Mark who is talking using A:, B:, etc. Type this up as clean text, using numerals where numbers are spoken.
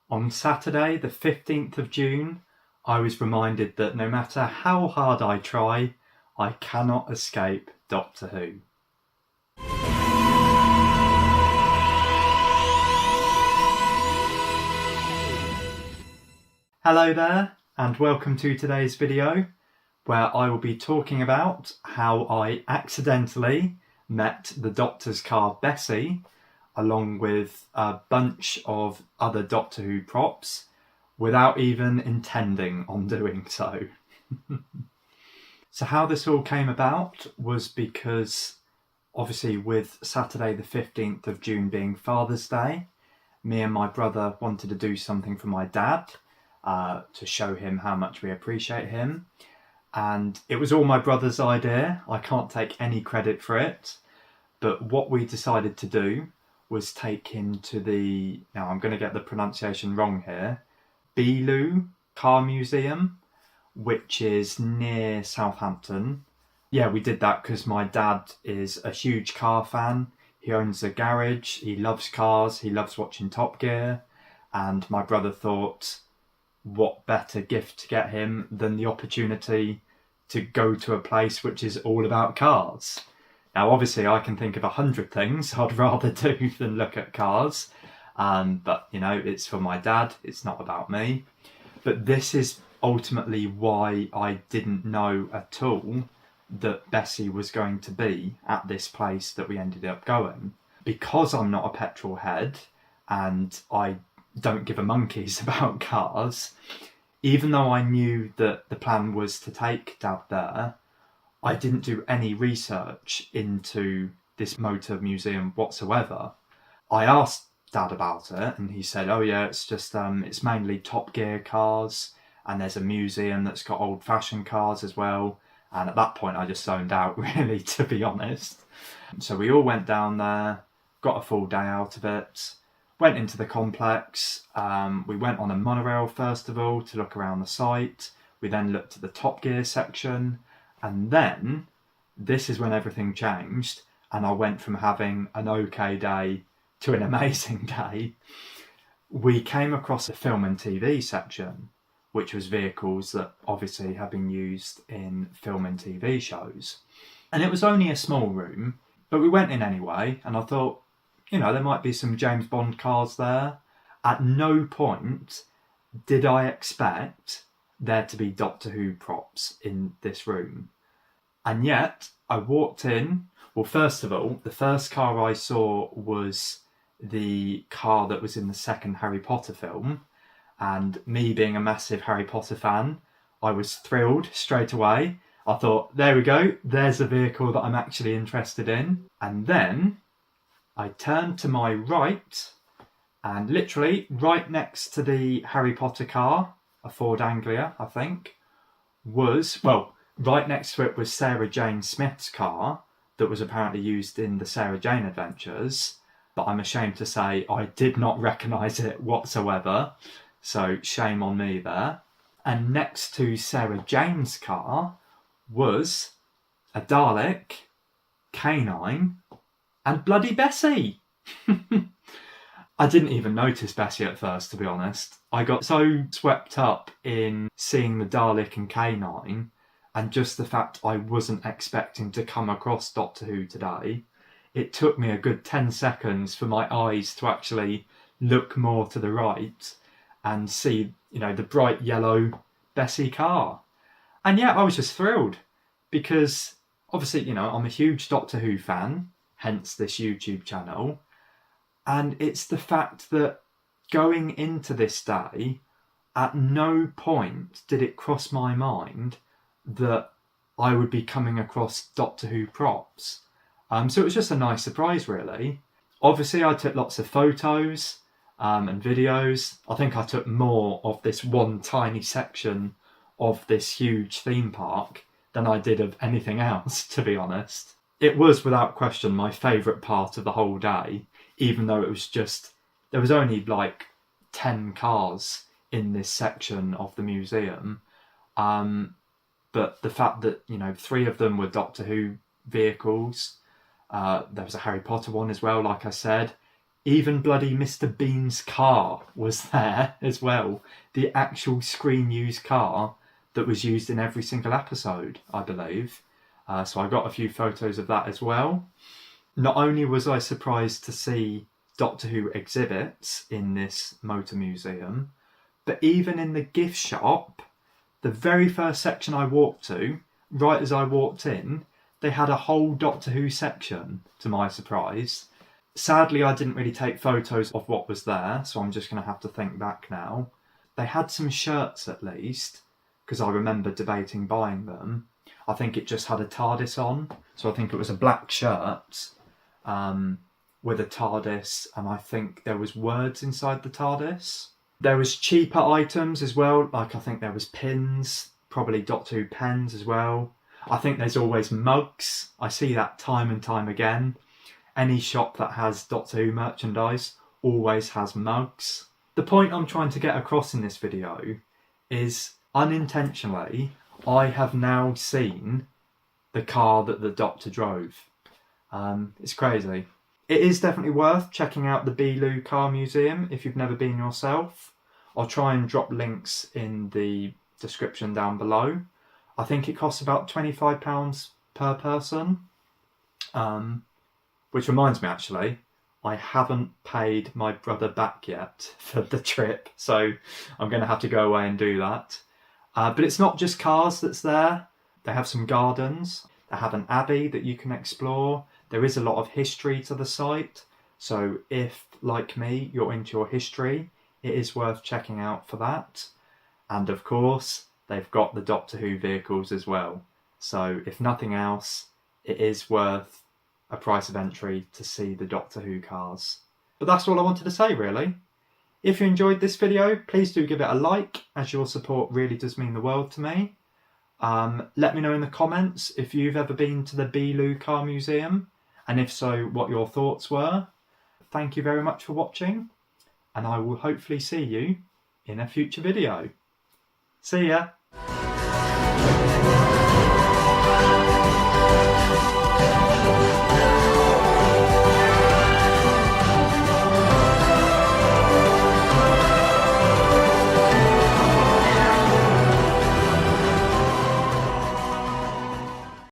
A: On Saturday, the 15th of June, I was reminded that no matter how hard I try, I cannot escape Doctor Who. Hello there, and welcome to today's video, where I will be talking about how I accidentally met the Doctor's car Bessie, along with a bunch of other Doctor Who props, without even intending on doing so. So how this all came about was because, obviously with Saturday the 15th of June being Father's Day, me and my brother wanted to do something for my dad, to show him how much we appreciate him. And it was all my brother's idea. I can't take any credit for it. But what we decided to do was take him to the, now I'm going to get the pronunciation wrong here, Beaulieu Car Museum, which is near Southampton. Yeah, we did that because my dad is a huge car fan. He owns a garage, he loves cars, he loves watching Top Gear. And my brother thought, what better gift to get him than the opportunity to go to a place which is all about cars. Now, obviously, I can think of 100 things I'd rather do than look at cars. But, you know, it's for my dad. It's not about me. But this is ultimately why I didn't know at all that Bessie was going to be at this place that we ended up going. Because I'm not a petrol head and I don't give a monkeys about cars, even though I knew that the plan was to take Dad there, I didn't do any research into this motor museum whatsoever. I asked Dad about it and he said, oh yeah, it's just it's mainly Top Gear cars, and there's a museum that's got old-fashioned cars as well. And at that point I just zoned out, really, to be honest. So we all went down there, got a full day out of it, went into the complex. We went on a monorail first of all to look around the site. We then looked at the Top Gear section. And then, this is when everything changed. And I went from having an okay day to an amazing day. We came across the film and TV section, which was vehicles that obviously have been used in film and TV shows. And it was only a small room, but we went in anyway. And I thought, you know, there might be some James Bond cars there. At no point did I expect there to be Doctor Who props in this room. And yet, I walked in. Well, first of all, the first car I saw was the car that was in the second Harry Potter film. And me being a massive Harry Potter fan, I was thrilled straight away. I thought, there we go, there's a vehicle that I'm actually interested in. And then I turned to my right, and literally right next to the Harry Potter car, a Ford Anglia, I think, was, well, right next to it was Sarah Jane Smith's car that was apparently used in the Sarah Jane Adventures. But I'm ashamed to say I did not recognise it whatsoever. So shame on me there. And next to Sarah Jane's car was a Dalek, K9, and bloody Bessie. I didn't even notice Bessie at first, to be honest. I got so swept up in seeing the Dalek and K9, and just the fact I wasn't expecting to come across Doctor Who today. It took me a good 10 seconds for my eyes to actually look more to the right and see, you know, the bright yellow Bessie car. And yeah, I was just thrilled because obviously, you know, I'm a huge Doctor Who fan, hence this YouTube channel. And it's the fact that going into this day, at no point did it cross my mind that I would be coming across Doctor Who props. So it was just a nice surprise, really. Obviously, I took lots of photos and videos. I think I took more of this one tiny section of this huge theme park than I did of anything else, to be honest. It was, without question, my favourite part of the whole day, even though it was just, there was only like 10 cars in this section of the museum. But the fact that, you know, 3 of them were Doctor Who vehicles, there was a Harry Potter one as well, like I said. Even bloody Mr. Bean's car was there as well. The actual screen used car that was used in every single episode, I believe. So I got a few photos of that as well. Not only was I surprised to see Doctor Who exhibits in this motor museum, but even in the gift shop, the very first section I walked to, right as I walked in, they had a whole Doctor Who section, to my surprise. Sadly, I didn't really take photos of what was there, so I'm just going to have to think back now. They had some shirts at least, because I remember debating buying them. I think it just had a TARDIS on, so I think it was a black shirt with a TARDIS, and I think there was words inside the TARDIS. There was cheaper items as well, like I think there was pins, probably Doctor Who pens as well. I think there's always mugs. I see that time and time again. Any shop that has Doctor Who merchandise always has mugs. The point I'm trying to get across in this video is, unintentionally, I have now seen the car that the Doctor drove. It's crazy. It is definitely worth checking out the Beaulieu car museum if you've never been yourself. I'll try and drop links in the description down below. I think it costs about £25 per person. Which reminds me, actually, I haven't paid my brother back yet for the trip, so I'm going to have to go away and do that. But it's not just cars that's there. They have some gardens. They have an abbey that you can explore. There is a lot of history to the site. So if, like me, you're into your history, it is worth checking out for that. And of course, they've got the Doctor Who vehicles as well. So if nothing else, it is worth a price of entry to see the Doctor Who cars. But that's all I wanted to say, really. If you enjoyed this video, please do give it a like, as your support really does mean the world to me. Let me know in the comments if you've ever been to the Beaulieu car museum, and if so, what your thoughts were. Thank you very much for watching, and I will hopefully see you in a future video. See ya!